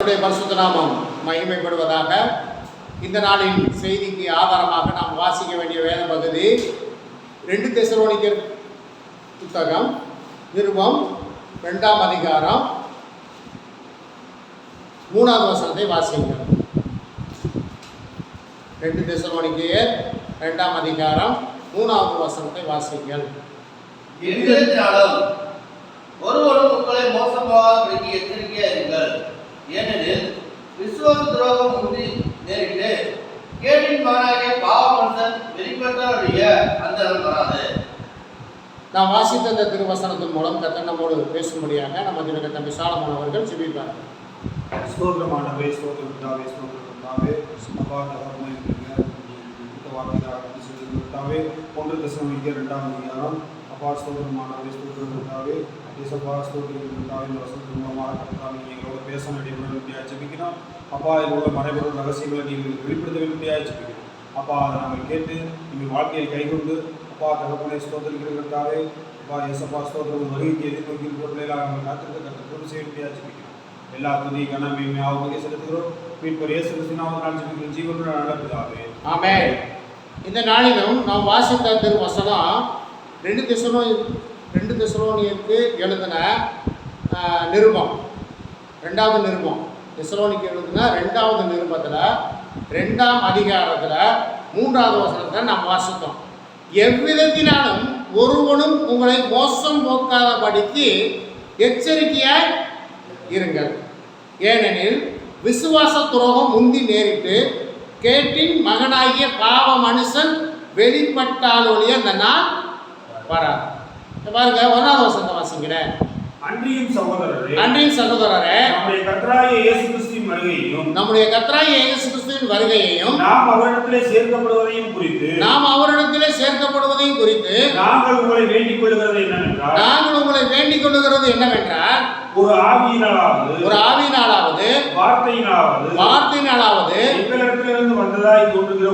பரிசுத்த நாமம் மகிமைப்படுவதாக. இந்த நாளின் செய்திக்கு ஆதாரமாக நாம் வாசிக்க வேண்டிய வேத பகுதி 2 தெசலோனிக்கர் புத்தகம் நிருபம் 2ஆம் அதிகாரம் 3வது வசனத்தை வாசிங்கள். 2 தெசலோனிக்கர் 2ஆம் அதிகாரம் 3வது வசனத்தை வாசிங்கள். ஒருவரும் உங்களை மோசமாகபடிக்கு எச்சரிக்கையா இருங்கள். ஏனெனில் விசுவாச துரோகம் முந்தி நேரிட்டு கேட்டின் மகனாகிய பாவ மனுஷன் வெளிப்பட்டவருடைய அந்த வராது. நாம் வாசித்த இந்த திருவசனத்தின் மூலம் கர்த்தர் நம்மோடு பேசும்படியாக நமது தம்பி சாலமோன் அவர்கள் ஜெபிப்பார்கள். ஸ்தோத்திரமானவே ஸ்தோத்திரத்தாவே ஸ்தோத்திரத்தாவே அப்பா தகவல் இந்த வார்த்தையாக சொல்லித்தாவே 1 தெசலோனிக்கர் 2ஆம் அதிகாரம் அப்பா ஸ்தோத்திரமானவே ஸ்தோத்திரத்தாவே சபா ஸ்தோத்திரத்தாவே இந்த வசனத்தின் மூலமாக கர்த்தாவே எங்களோட பேச வேண்டிய ஜெபிக்கிறோம். அப்பா இதோட மறைபொருள் ரகசியங்களை நீங்கள் வெளிப்படுத்த வேண்டிய ஜெபிக்கிறோம். அப்பா அதை நாங்கள் கேட்டு எங்கள் வாழ்க்கையை கைகொண்டு அப்பா தகப்பனை ஸ்தோத்திரிக்கிறதாவே அப்பா எசப்பா ஸ்தோத்திரம் வருகைக்கு எதிர்நோக்கி இருக்கிற பிள்ளைகளாக நாங்கள் காத்திருக்க கற்று செய்ய வேண்டிய ஜெபிக்கிறோம். எல்லா துதி கனமையுமே ஆவுமே செலுத்துகிறோம். மீட்பர் இயேசு கிறிஸ்துவின் நாமத்தில் ஜெபிக்கிறோம். ஜீவனுள்ள நல்ல பிதாவே ஆமென். இந்த நாளிலும் நாம் வாசித்த திருவசனம் 2 தெசலோனியருக்கு எழுதின நிருபம் 2வது நிருபம். தெசலோனிக்கு எழுதின 2வது நிருபத்தில் 2ஆம் அதிகாரத்தில் 3வது வசனத்தை நாம் வாசித்தோம். எவ்விதத்தினாலும் ஒருவனும் உங்களை மோசம் போக்காதபடிக்கு எச்சரிக்கையாய் இருங்கள். ஏனெனில் விசுவாச துரோகம் முந்தி நேரிட்டு கேட்டின் மகனாகிய பாவ மனுஷன் வெளிப்பட்டாலொழிய அந்த நாள் வராது. பாருங்க 1வது வசனத்தை வாசிக்கிறேன். அன்றியும் சகோதரரே நம்முடைய கர்த்தராகிய இயேசு கிறிஸ்துவின் வருகையையும் நாம் அவரிடத்திலே சேர்க்கப்படுவதையும் குறித்து நாங்கள் உங்களை வேண்டிக் கொள்கிறது என்னவென்றால் ஒரு ஆவியினாலாவது வார்த்தையினாலாவது எங்களிடத்திலிருந்து வந்ததாய் தோன்றுகிற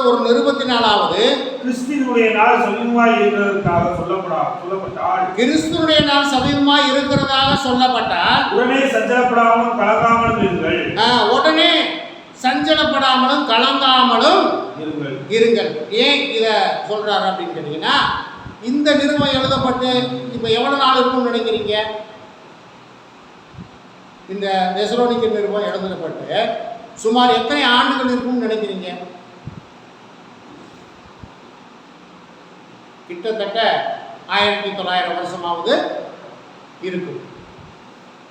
ஒரு நிருபத்தினாலாவது கிறிஸ்துவினுடைய நாள் சமீபமாய் இருக்கிறதற்காக சொல்லப்பட்டால் உடனே சஞ்சலப்படாமலும் கலங்காமலும் இருங்கள். ஏன் இதை சொல்றாரு அப்படின்னு கேட்டீங்கன்னா, இந்த நிருபம் எழுதப்பட்டு இப்ப எவ்வளவு நாள் இருக்கும்னு நினைக்கிறீங்க? இந்த தெசலோனிக்கர் நிருபம் எழுதப்பட்டு சுமார் எத்தனை ஆண்டுகள் இருக்கும்னு நினைக்கிறீங்க? கிட்டத்தட்ட 1900 வருஷமாவது இருக்கும்.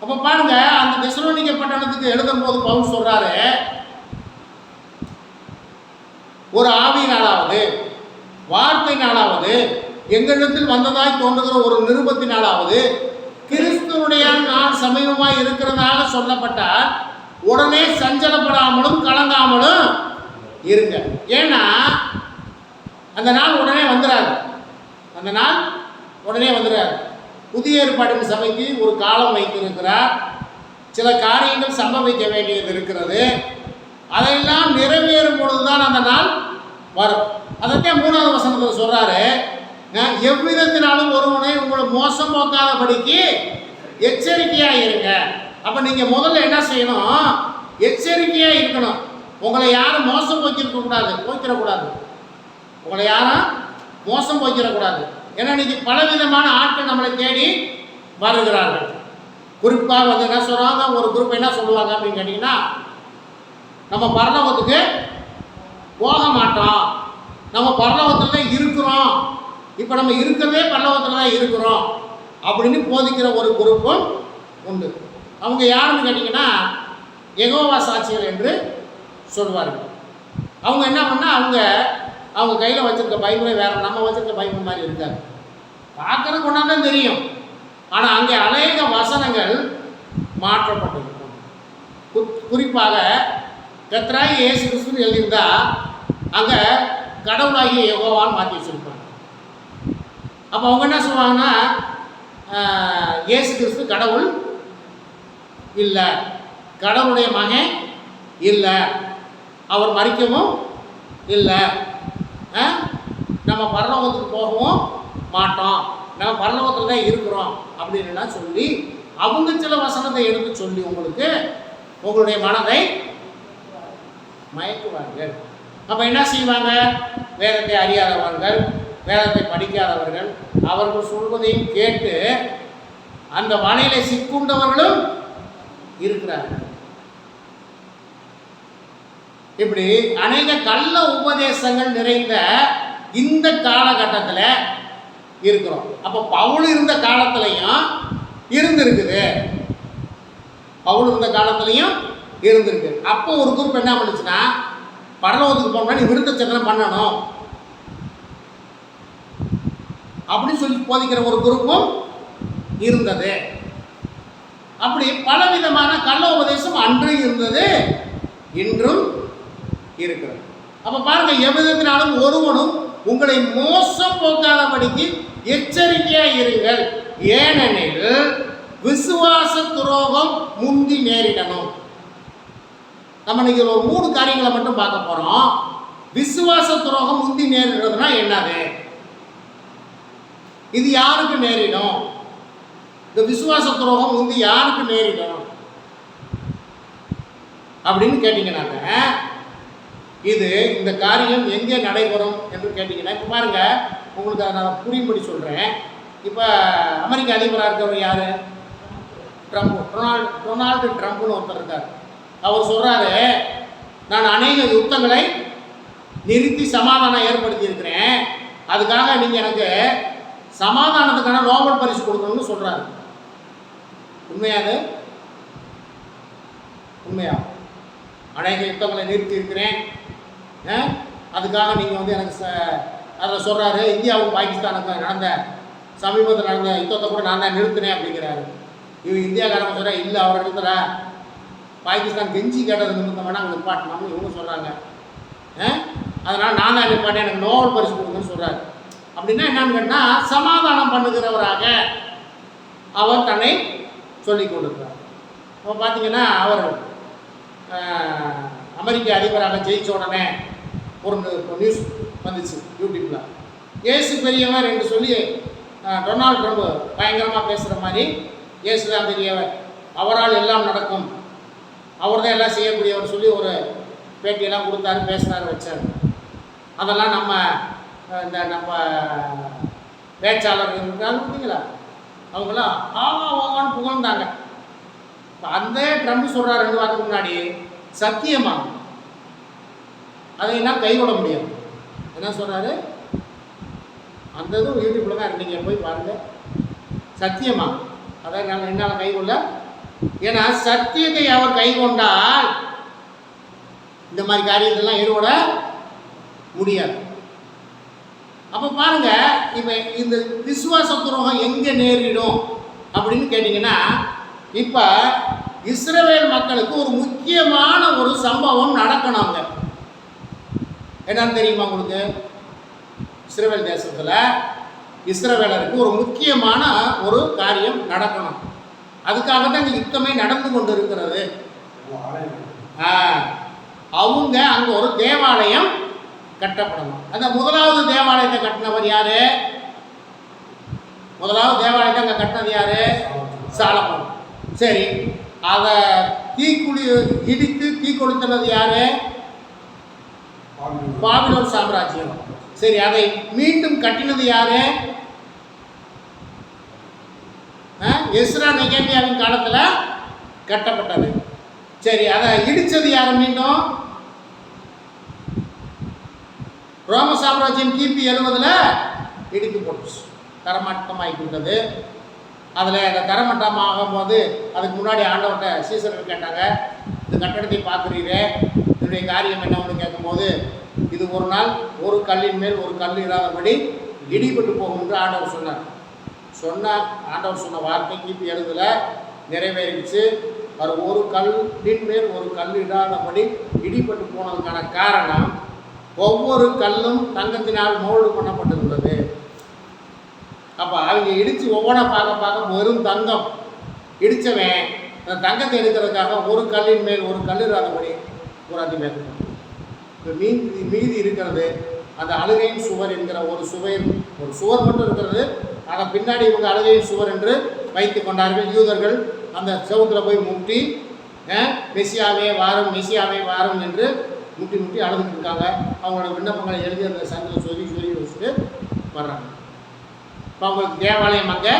அப்ப பாருங்க, அந்த தெசலோனிக்க பட்டணத்துக்கு எழுதும் போது பவுல் சொல்றாரு, ஒரு ஆவியினாலாவது வார்த்தையினாலாவது எங்களிடத்தில் வந்ததாய் தோன்றுகிற ஒரு நிருபத்தினாலாவது கிறிஸ்துவனுடைய நாள் சமீபமாய் இருக்கிறதாக சொல்லப்பட்டால் உடனே சஞ்சலப்படாமலும் கலங்காமலும் இருங்க. ஏன்னா அந்த நாள் உடனே வந்துடாது. புதிய ஏற்பாட்டின் சபைக்கு ஒரு காலம் வைத்திருக்கிறார். சில காரியங்கள் சம்பவிக்க வேண்டியது இருக்கிறது. அதையெல்லாம் நிறைவேறும் பொழுதுதான் அந்த நாள் வரும். அதைத்தான் 3வது வசனத்தில் சொல்றாரு, எவ்விதத்தினாலும் ஒருவனை உங்களை மோசம் போக்காதபடிக்கு எச்சரிக்கையா இருங்க. அப்ப நீங்க முதல்ல என்ன செய்யணும்? எச்சரிக்கையா இருக்கணும். உங்களை யாரும் மோசம் போக்கிடக்கூடாது. ஏன்னா இன்னைக்கு பலவிதமான ஆட்கள் நம்மளை தேடி வருகிறார்கள். குறிப்பாக என்ன சொல்றாங்க, ஒரு குரூப் என்ன சொல்லுவாங்க அப்படின்னு கேட்டீங்கன்னா, நம்ம பரலோகத்துக்கு போக மாட்டோம், நம்ம பரலோகத்துல தான் இருக்கிறோம், இப்ப நம்ம இருக்கிறதே பரலோகத்துல தான் இருக்கிறோம் அப்படின்னு போதிக்கிற ஒரு குரூப்பும் உண்டு. அவங்க யாருன்னு கேட்டீங்கன்னா யெகோவா சாட்சிகள் என்று சொல்வார்கள். அவங்க என்ன பண்ணா, அவங்க கையில் வச்சிருக்க பைபிளே வேற, நம்ம வச்சிருக்க பைபிள் மாதிரி இருக்காது. பார்க்கறது கொண்டாதான் தெரியும். ஆனால் அங்கே அநேக வசனங்கள் மாற்றப்பட்டிருக்கும். குறிப்பாக கர்த்தராகிய இயேசு கிறிஸ்துன்னு எழுதியிருந்தா அங்கே கடவுளாகிய யெகோவான்னு மாற்றி வச்சிருப்பாங்க. அப்போ அவங்க என்ன சொல்லுவாங்கன்னா, இயேசு கிறிஸ்து கடவுள் இல்லை, கடவுளுடைய மகன் இல்லை, அவர் மரிக்கவும் இல்லை, நம்ம பரலோகத்துக்கு போகவும் மாட்டோம், நம்ம பரலோகத்தில் தான் இருக்கிறோம் அப்படின்னு சொல்லி அவங்க சில வசனத்தை எடுத்து சொல்லி உங்களுக்கு உங்களுடைய மனதை மயக்குவார்கள். அப்ப என்ன செய்வாங்க? வேதத்தை அறியாதவர்கள், வேதத்தை படிக்காதவர்கள், அவர்கள் சொல்வதையும் கேட்டு அந்த வலையில சிக்குண்டவர்களும் இருக்கிறார்கள். இப்படி அநேக கள்ள உபதேசங்கள் நிறைந்த இந்த காலகட்டத்தில் இருக்கிறோம். அப்ப பவுல் இருந்த காலத்திலையும் இருந்திருக்குது, பவுல் இருந்த காலத்திலையும் இருந்திருக்கு. அப்போ ஒரு குரூப் என்ன பண்ணுச்சுன்னா, பரலோகத்துக்கு போனா நீ விருத்த சேதனம் பண்ணணும் அப்படின்னு சொல்லி போதிக்கிற ஒரு குரூப்பும் இருந்தது. அப்படி பலவிதமான கள்ள உபதேசம் அன்று இருந்தது, இன்றும் இருக்கிறது. அப்ப பாருங்க, எவ்விதத்தினாலும் ஒருவனும் உங்களை மோசம் போக்காதபடிக்கு எச்சரிக்கையா இருங்கள், ஏனெனில் விசுவாச துரோகம் முந்தி நேரிடணும். நம்ம இன்னைக்கு ஒரு 3 காரியங்களை மட்டும் பார்க்க போறோம். விசுவாச துரோகம் முந்தி நேரிடுறதுனா என்னது? இது யாருக்கு நேரிடும்? இந்த விசுவாச துரோகம் முந்தி யாருக்கு நேரிடும் அப்படின்னு கேட்டீங்கன்னாங்க, இது இந்த காரியம் எங்கே நடைபெறும் என்று கேட்டீங்கன்னா, இப்போ பாருங்க, உங்களுக்கு அதை நான் புரியும்படி சொல்றேன். இப்போ அமெரிக்க அதிபராக இருக்கிறவர் யாரு? ட்ரம்ப். டொனால்டு ட்ரம்ப்னு ஒருத்தர் இருக்கார். அவர் சொல்றாரு, நான் அநேக யுத்தங்களை நிறுத்தி சமாதானம் ஏற்படுத்தி இருக்கிறேன், அதுக்காக நீங்க எனக்கு சமாதானத்துக்கான நோபல் பரிசு கொடுக்கணும்னு சொல்றாரு. உண்மையாது? உண்மையா? அநேக யுத்தங்களை நிறுத்தி இருக்கிறேன், அதுக்காக நீங்கள் வந்து எனக்கு அதில் சொல்கிறாரு. இந்தியாவுக்கும் பாகிஸ்தானுக்கும் நடந்த சமீபத்தில் நடந்த யுத்தத்தை கூட நான் தான் நிறுத்தினேன் அப்படிங்கிறாரு. இவங்க இந்தியாக்காரங்க சொல்கிறா, இல்லை அவர் நிறுத்துற, பாகிஸ்தான் கெஞ்சி கேட்டது நிமித்தம் வேணால் அங்கே நிப்பாட்டணும்னு இவங்க சொல்கிறாங்க. அதனால் நான் தான் நிப்பாட்டேன், எனக்கு நோபல் பரிசு கொடுங்கன்னு சொல்கிறாரு. அப்படின்னா என்னன்னு கேட்டால், சமாதானம் பண்ணுகிறவராக அவர் தன்னை சொல்லி கொண்டிருக்கிறார். அப்போ பார்த்தீங்கன்னா, அவர் அமெரிக்க அதிபராக ஜெயிச்ச உடனே ஒரு நியூஸ் வந்துச்சு யூடியூப்பில், இயேசு பெரியவர் என்று சொல்லி டொனால்டு ட்ரம்ப் பயங்கரமாக பேசுகிற மாதிரி, இயேசு தான் பெரியவர், அவரால் எல்லாம் நடக்கும், அவர் தான் எல்லாம் செய்யக்கூடியவர் சொல்லி ஒரு பேட்டியெல்லாம் கொடுத்தாரு, பேசினார், வச்சார். அதெல்லாம் நம்ம பேச்சாளர் இருக்காங்க பார்த்தீங்களா, அவங்களாம் ஓவான்னு புகழ்ந்தாங்க. இப்போ அந்த ட்ரம்ப் சொல்கிறார் 2 வாரத்துக்கு முன்னாடி, சத்தியமா அதை என்னால் கைவிட முடியாது. என்ன சொல்கிறாரு? அந்த இதுவும் யூடியூப்பில் தான் நீங்கள் போய் பாருங்கள். சத்தியமா அதை நான் என்னால் கைகொள்ள, ஏன்னா சத்தியத்தை அவர் கைகொண்டால் இந்த மாதிரி காரியத்தெல்லாம் ஈடுபட முடியாது. அப்போ பாருங்க, இப்போ இந்த விசுவாச துரோகம் எங்கே நேரிடும் அப்படின்னு கேட்டிங்கன்னா, இப்போ இஸ்ரவேல் மக்களுக்கு ஒரு முக்கியமான ஒரு சம்பவம் நடக்கணுங்க. என்னன்னு தெரியுமா உங்களுக்கு? இஸ்ரவேல் தேசத்தில் இஸ்ரவேலருக்கு ஒரு முக்கியமான ஒரு காரியம் நடக்கணும். அதுக்காக தான் இந்த யுத்தமே நடந்து கொண்டு இருக்கிறது. அவங்க அங்கே ஒரு தேவாலயம் கட்டப்படணும். அந்த முதலாவது தேவாலயத்தை கட்டினவர் யாரு? முதலாவது தேவாலயத்தை அங்கே கட்டினது யாரு? சாலமோன். சரி, அதை இடித்து தீ கொளுத்தினது யாரு? பாபிலோன் சாம்ராஜ்யம். சரி, அதை மீண்டும் கட்டினது யாரு? எஸ்ரா நெகேமியாவின் காலத்தில் கட்டப்பட்டது. சரி, அதை இடித்தது யாரு? மீண்டும் ரோம சாம்ராஜ்யம் கிபி 70 இடித்து போட்டுச்சு, தரமட்டமாகிவிட்டது. அதில் அந்த தரமட்டம் ஆகும்போது அதுக்கு முன்னாடி ஆண்டவர்கிட்ட சீசர்கள் கேட்டாங்க, இந்த கட்டடத்தை பார்க்குறீரே, இதனுடைய காரியம் என்னன்னு கேட்கும்போது, இது ஒரு நாள் ஒரு கல்லின் மேல் ஒரு கல் இராதபடி இடிபட்டு போகும் என்று ஆண்டவர் சொன்னார். ஆண்டவர் சொன்ன வார்த்தை கிபி 70 நிறைவேறிடுச்சு. அது ஒரு கல்லின் மேல் ஒரு கல் இடாதபடி இடிபட்டு போனதுக்கான காரணம், ஒவ்வொரு கல்லும் தங்கத்தினால் மோல்டு பண்ணப்பட்டிருந்தது. அப்போ அவங்க இடித்து ஒவ்வொன்றா பார்க்க வெறும் தங்கம் இடித்தவன் அந்த தங்கத்தை எடுக்கிறதுக்காக ஒரு கல்லின் மேல் ஒரு கல் இராதபடி ஒரு அதிமேற்கணும். இப்போ மீதி இருக்கிறது அந்த அழுகையின் சுவர் என்கிற ஒரு சுவர் மட்டும் இருக்கிறது. அதை பின்னாடி இவங்க அழுகையின் சுவர் என்று வைத்து கொண்டார்கள். யூதர்கள் அந்த செவுத்துல போய் முட்டி மெசியாவே வாரும் மெசியாவே வாரும் என்று முட்டி முட்டி அழுதுட்டு இருக்காங்க. அவங்களோட விண்ணப்பங்களை எழுதி அந்த சந்தில் சொல்லி வச்சுட்டு வர்றாங்க. இப்போ அவங்களுக்கு தேவாலயம் அங்கே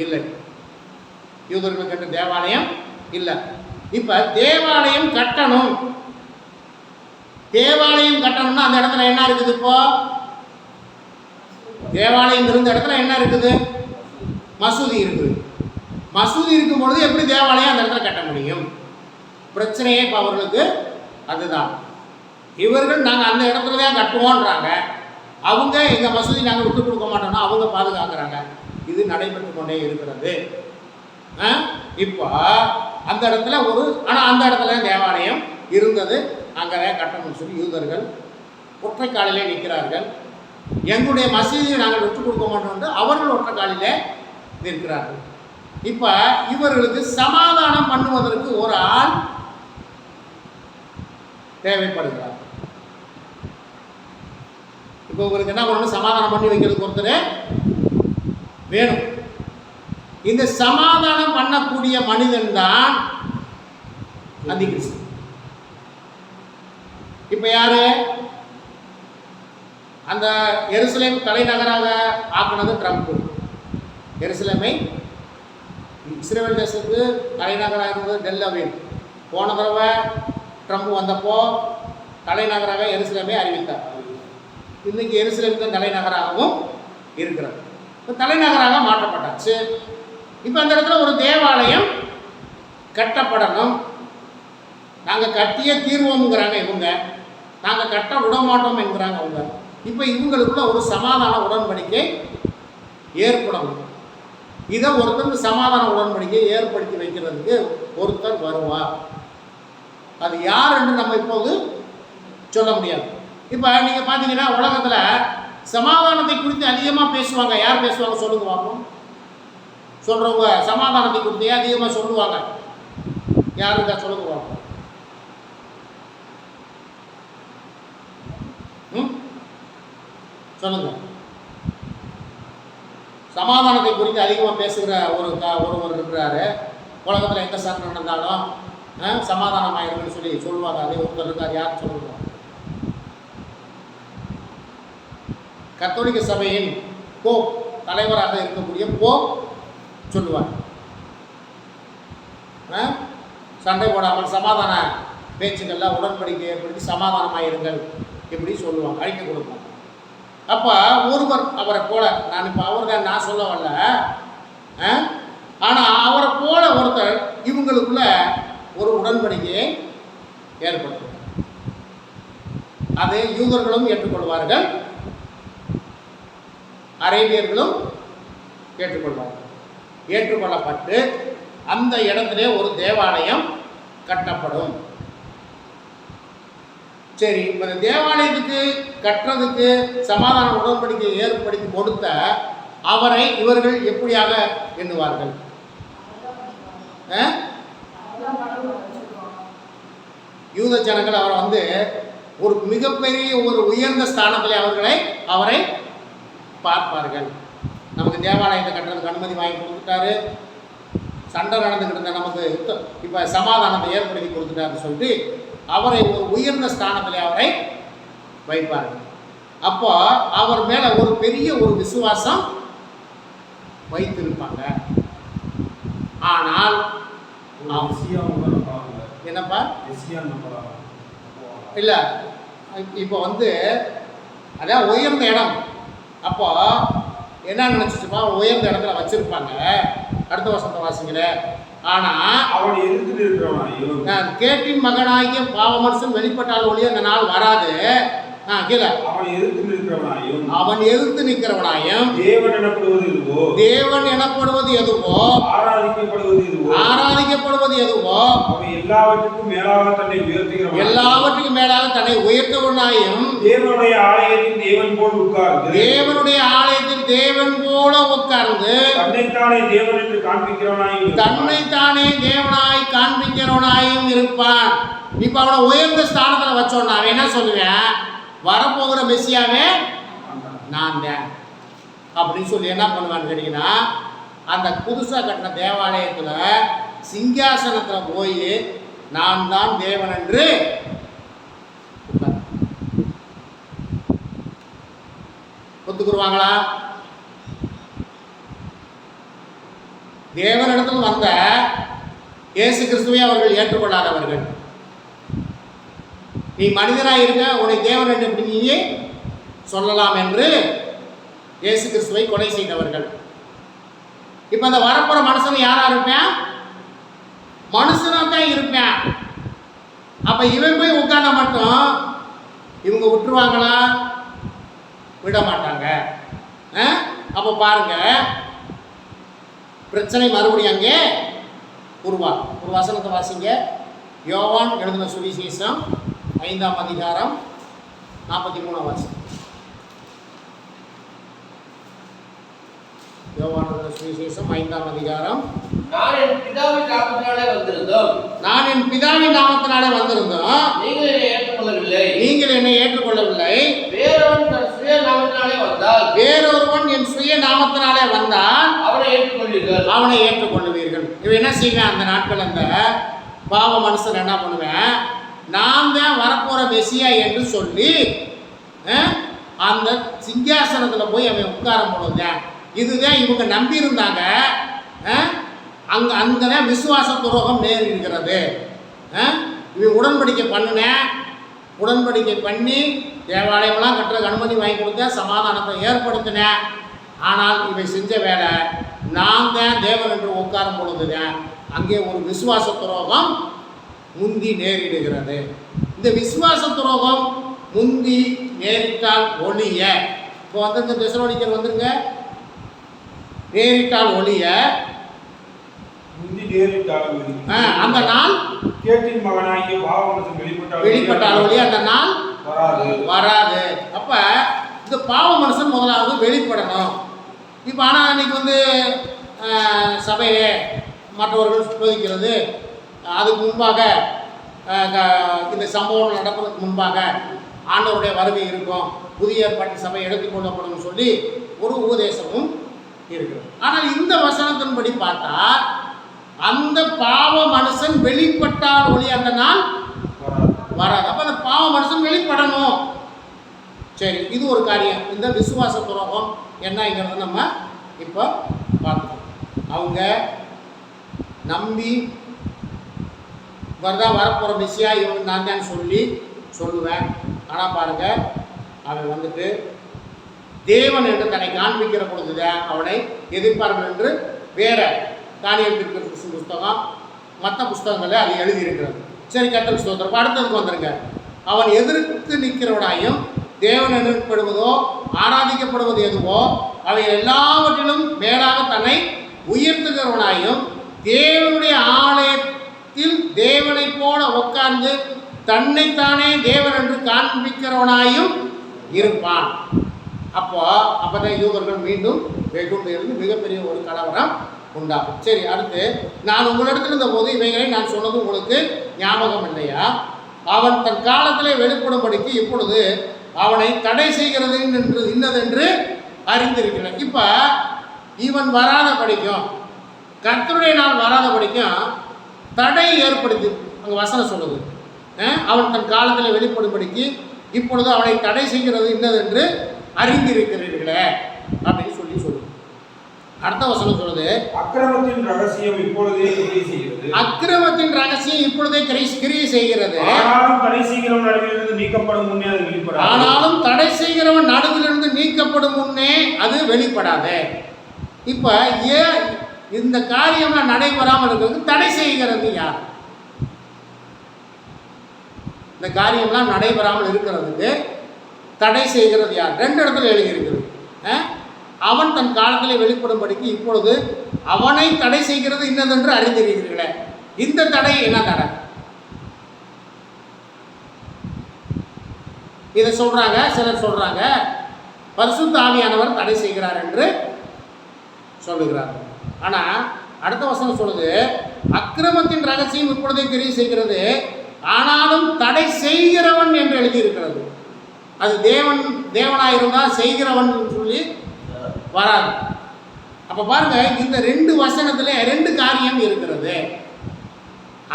இல்லை, யூதர்களுக்கு என்ற தேவாலயம் இல்லை. இப்போ தேவாலயம் கட்டணும். தேவாலயம் கட்டணும்னா அந்த இடத்துல என்ன இருக்குது? இப்போ தேவாலயம் இருந்த இடத்துல என்ன இருக்குது? மசூதி இருக்குது. மசூதி இருக்கும் பொழுது எப்படி தேவாலயம் அந்த இடத்துல கட்ட முடியும்? பிரச்சனையே இப்போ அவர்களுக்கு அதுதான். இவர்கள் நாங்கள் அந்த இடத்துல தான் கட்டுவோன்றாங்க, அவங்க எங்கள் மசூதி நாங்கள் விட்டு கொடுக்க மாட்டோம்னா அவங்க பாதுகாக்கிறாங்க. இது நடைபெற்று கொண்டே இருக்கிறது. இப்போ அந்த இடத்துல ஆனால் அந்த இடத்துல தேவாலயம் இருந்தது, அங்கே கட்டணும்னு சொல்லி யூதர்கள் ஒற்றைக்காலிலே நிற்கிறார்கள். எங்களுடைய மசூதியை நாங்கள் விட்டு கொடுக்க மாட்டோம், அவர்கள் ஒற்றைக்காலிலே நிற்கிறார்கள். இப்போ இவர்களுக்கு சமாதானம் பண்ணுவதற்கு ஒரு ஆள் தேவைப்படுகிறார். இப்போ உங்களுக்கு என்ன பண்ணணும்? சமாதானம் பண்ணி வைக்கிறதுக்கு ஒருத்தர் வேணும். இந்த சமாதானம் பண்ணக்கூடிய மனிதன் தான் அந்திகிறிஸ்து. இப்போ யாரு? அந்த எருசலேம் தலைநகராக ஆக்குனது ட்ரம்ப். எருசலேமை இஸ்ரேல் தேசத்துக்கு தலைநகராக இருந்தது டெல்லவில். போன தடவை ட்ரம்ப் வந்தப்போ தலைநகராக எருசலேமை அறிவித்தார். இன்னைக்கு எருசலேம் தான் தலைநகராகவும் இருக்கிறது. இப்போ தலைநகராக மாற்றப்பட்டாச்சு. இப்போ அந்த இடத்துல ஒரு தேவாலயம் கட்டப்படணும். நாங்கள் கட்டியே தீர்வோம்ங்கிறாங்க இவங்க, நாங்கள் கட்ட விட மாட்டோம் என்கிறாங்க அவங்க. இப்போ இவங்களுக்குள்ள ஒரு சமாதான உடன்படிக்கை ஏற்படணும். இதை ஒருத்தர் சமாதான உடன்படிக்கை ஏற்படுத்தி வைக்கிறதுக்கு ஒருத்தர் வருவார். அது யார் என்று நம்ம இப்போது சொல்ல முடியாது. இப்போ நீங்கள் பார்த்தீங்கன்னா உலகத்தில் சமாதானத்தை குறித்து அதிகமாக பேசுவாங்க. யார் பேசுவாங்க சொல்லுங்க பார்ப்போம். சொல்கிறவங்க சமாதானத்தை குறித்து அதிகமாக சொல்லுவாங்க. யாருக்கா சொல்லுங்க பார்ப்போம். சொல்லுங்க. சமாதானத்தை குறித்து அதிகமாக பேசுகிற ஒருவர் இருக்கிறாரு. உலகத்தில் எந்த சண்டை நடந்தாலும் சமாதானமாயிருக்குன்னு சொல்லி சொல்லுவாங்க. அதே ஒருத்தர் இருக்கார். யார் சொல்லுவாங்க? கத்தோலிக்க சபையின் போப் தலைவராக இருக்கக்கூடிய போப் சொல்லுவார், சண்டை போடாமல் சமாதான பேச்சுக்கள்ல உடன்படிக்கை ஏற்படுத்தி சமாதானமாயிருங்கள் இப்படி சொல்லுவாங்க, அழைக்க கொடுப்பாங்க. அப்போ ஒருவர் அவரை போல, நான் இப்போ அவர் தான் நான் சொல்ல வரல, ஆனால் அவரை போல ஒருத்தர் இவங்களுக்குள்ள ஒரு உடன்படிக்கையை ஏற்படுத்தும். அதை யூதர்களும் ஏற்றுக்கொள்வார்கள், அரேபியர்களும் ஏற்றுக்கொள்வார்கள். ஏற்றுக்கொள்ளப்பட்டு அந்த இடத்திலே ஒரு தேவாலயம் கட்டப்படும். சரி, இந்த தேவாலயத்துக்கு கட்டுறதுக்கு சமாதான உடன்படிக்கை ஏற்படுத்தி கொடுத்த அவரை இவர்கள் எப்படியாக எண்ணுவார்கள்? யூத ஜனங்கள் அவரை ஒரு மிகப்பெரிய ஒரு உயர்ந்த ஸ்தானத்தில் அவரை பார்ப்பார்கள். நமக்கு தேவாலயத்தை கட்டுறதுக்கு அனுமதி வாங்கி கொடுத்துட்டாரு, சண்டை நடந்துக்கிட்டு இருந்த நமக்கு இப்போ சமாதானத்தை ஏற்படுத்தி கொடுத்துட்டாருன்னு சொல்லிட்டு அவரை ஒரு உயர்ந்த ஸ்தானத்தில் அவரை வைப்பார்கள். அப்போ அவர் மேலே ஒரு பெரிய ஒரு விசுவாசம் வைத்திருப்பாங்க. ஆனால் என்னப்பா இல்லை, இப்போ அதான் உயர்ந்த இடம். அப்போ என்ன நினைச்சிச்சுப்பா, உயர்ந்த இடத்துல வச்சிருப்பாங்க. அடுத்த வருஷத்தை வாசிங்கள. ஆனா அவன் எதிர்த்து இருக்கிறவனாயும் நான் கேட்டின் மகனாகிய பாவமனுஷன் வெளிப்பட்டால் ஒழிய அந்த நாள் வராது. கீழே அவன் எதிர்த்து நிற்கிறவனாயும் தேவன் எனப்படுவது எதுவோ ஆராதிக்கப்படுவது எதுவோ அவன் எல்லாவற்றுக்கும் மேலாக தன்னை உயர்த்தவனாயும் தேவனுடைய ஆலயத்தில் தேவன் போல உட்கார்ந்து தன்னைத்தானே தேவனாய் காண்பிக்கிறவனாயும் இருப்பான். இப்ப அவனை உயர்ந்த ஸ்தானத்துல வச்சோன்னா அவன் என்ன சொல்லுவேன், வரப்போகிற மெசியாவே நான் தான் அப்படின்னு சொல்லி என்ன பண்ணுவான்னு கேட்டீங்கன்னா, அந்த புதுசாக கட்டின தேவாலயத்தில் சிங்காசனத்தில் போய் நான் தான் தேவன் என்று ஒத்துக்குருவாங்களா? தேவனிடத்தில் வந்த இயேசு கிறிஸ்துவை அவர்கள் ஏற்றுக்கொள்ளாதவர்கள். நீ மனிதனாக இருக்க உன்னை தேவன் என்று எப்படி நீயே சொல்லலாம் என்று இயேசு கிறிஸ்துவை கொலை செய்தவர்கள். இப்போ அந்த வரப்போற மனுஷன் யாரா இருப்பேன்? மனுஷனாக தான் இருப்பேன். அப்ப இவன் போய் உட்கார்ந்தா மட்டும் இவங்க விட்டுருவாங்களா? விட மாட்டாங்க. அப்ப பாருங்க, பிரச்சனை மறுபடியும் அங்கே உருவாகும். ஒரு வசனத்தை வாசிங்க. யோவான் எழுதின சுவிசேஷம் 5ஆம் அதிகாரம் 43ஆம் வசனம். யோவான் எழுதின சுவிசேஷம் 5ஆம் அதிகாரம். நான் என் பிதாவின் நாமத்தினாலே வந்திருந்தோம். நீங்கள் என்னை ஏற்றுக்கொள்ளவில்லை. வேறொருவன் என் சுய நாமத்தினாலே வந்தால் அவனை ஏற்றுக்கொள்ளுவீர்கள். இவன் என்ன செய்வேன்? அந்த நாட்கள் அந்த பாவ மனுஷன் என்ன பண்ணுவேன்? நான் தான் வரப்போற மெசியா என்று சொல்லி அந்த சிங்காசனத்தில் போய் அவன் உட்காரம் போடுவேன். இதுதான் இவங்க நம்பி இருந்தாங்க. அங்கதான் விசுவாச துரோகம் நேரிடுகிறது. இவன் உடன்படிக்கை பண்ணினேன், உடன்படிக்கை பண்ணி தேவாலயமெல்லாம் கட்டுறதுக்கு அனுமதி வாங்கி கொடுத்தேன், சமாதானத்தை ஏற்படுத்தினேன். ஆனால் இவை செஞ்ச வேலை நான் தான் தேவன் என்று உட்காரும் பொழுதுதான் அங்கே ஒரு விசுவாச துரோகம் முந்தி நேரிடுகிறது. இந்த விசுவாச துரோகம் முந்தி நேரிட்டால் ஒழிய, இப்போ வந்து இந்த தெசலோனிக்கர் வந்துருங்க, நேரிட்டால் ஒழிய அந்த நாள் கேட்டின் மகனாகிய பாவமனுஷன் வெளிப்பட்டால் ஒழிய அந்த நாள் வராது. அப்ப இந்த பாவ மனுஷன் முதலாவது வெளிப்படணும். இப்போ ஆனால் இன்னைக்கு வந்து சபையை மற்றவர்கள் சோதிக்கிறது, அதுக்கு முன்பாக இந்த சம்பவம் நடப்பதற்கு முன்பாக ஆண்டவருடைய வருகை இருக்கும், புதிய ஏற்பாட்டு சபை எடுத்துக்கொள்ளப்படும் சொல்லி ஒரு உபதேசமும் இருக்கிறது. ஆனால் இந்த வசனத்தின்படி பார்த்தா அந்த பாவ மனுஷன் வெளிப்பட்டால் ஒளி அந்த நாள் வராது. அப்ப அந்த பாவ மனுஷன் வெளிப்படணும். சரி, இது ஒரு காரியம். இந்த விசுவாச துரோகம் என்னங்கிறது நம்ம இப்போ பார்க்கணும். அவங்க நம்பி வரப்போகிற மெசியா இவன் நான் தான் சொல்லுவேன். ஆனால் பாருங்க, அவன் வந்துட்டு தேவன் என்று தன்னை காண்பிக்கிற பொழுதுதான் அவனை எதிர்ப்பார்கள் என்று வேற தானியேல் தீர்க்கதரிசி புஸ்தகம் மற்ற புஸ்தகங்களில் அது எழுதியிருக்கிறது. சரி, கர்த்தருக்கு ஸ்தோத்திரம். அடுத்ததுக்கு வந்துருங்க. அவன் எதிர்த்து நிற்கிறவனாயும் தேவன் எனப்படுவதோ ஆராதிக்கப்படுவது எதுவோ அவை எல்லாவற்றிலும் மேலாக தன்னை உயர்த்துகிறவனாயும் தேவனுடைய ஆலயத்தில் தேவனை போல உட்கார்ந்து தன்னைத்தானே தேவன் என்று காண்பிக்கிறவனாயும் இருப்பான். அப்பதான் யூதர்கள் மீண்டும் வெகுண்டு இருந்து மிகப்பெரிய ஒரு கலவரம் உண்டாகும். சரி, அடுத்து, நான் உங்களிடத்தில் இருந்த போது இவைகளை நான் சொன்னது உங்களுக்கு ஞாபகம் இல்லையா? அவன் தன் காலத்திலே வெளிப்படும்படிக்கு இப்பொழுது அவனை தடை செய்கிறது இன்னதென்று அறிந்திருக்கிறேன். இப்ப இவன் வராத படிக்கும், கர்த்தருடைய நாள் வராத படிக்கும் தடை ஏற்படுத்தி அங்க வசனம் சொல்லுது. அவன் தன் காலத்தில் வெளிப்படும்படிக்கு இப்பொழுது அவனை தடை செய்கிறது இன்னதென்று அறிந்திருக்கிறீர்களே அப்படின்னு சொல்லி சொல்லுது. அடுத்த வசனம் சொல்லுது, அக்கிரமத்தின் ரகசியம் இப்பொழுதே கிரியை செய்கிறது. அக்கிரமத்தின் ரகசியம் இப்பொழுதே கிரியை செய்கிறது. ஆனாலும் தடை செய்கிறவன் நடுவிலிருந்து நீக்கப்படும் முன்னே அது வெளிப்படாது. ஆனாலும் தடை செய்கிறவன் நடுவிலிருந்து நீக்கப்படும் முன்னே அது வெளிப்படாது. இப்ப ஏன் இந்த காரியம்லாம் நடைபெறாமல் இருக்கிறது? தடை செய்கிறது யார்? இந்த காரியம்லாம் நடைபெறாமல் இருக்கிறதுக்கு தடை செய்கிறது யார்? ரெண்டு இடத்துல எழுதியிருக்கிறது. அவன் தன் காலத்திலே வெளிப்படும்படிக்கு இப்பொழுது அவனை தடை செய்கிறது இன்னதென்று அறிந்திருக்கிறீர்களே. இந்த தடை என்ன தடை? இதை சொல்றாங்க, சிலர் சொல்றாங்க பரிசுத்த ஆவியானவர் தடை செய்கிறார் என்று சொல்லுகிறார்கள். ஆனா அடுத்த வசனம் சொல்லுது, அக்கிரமத்தின் ரகசியம் இப்பொழுதே கிரியை செய்கிறது, ஆனாலும் தடை செய்கிறவன் என்று எழுதியிருக்கிறது. அது தேவனாயிருந்தால் செய்கிறவன் சொல்லி வராது. அப்ப பாருங்க, இந்த 2 வசனத்துல 2 காரியம் இருக்கிறது.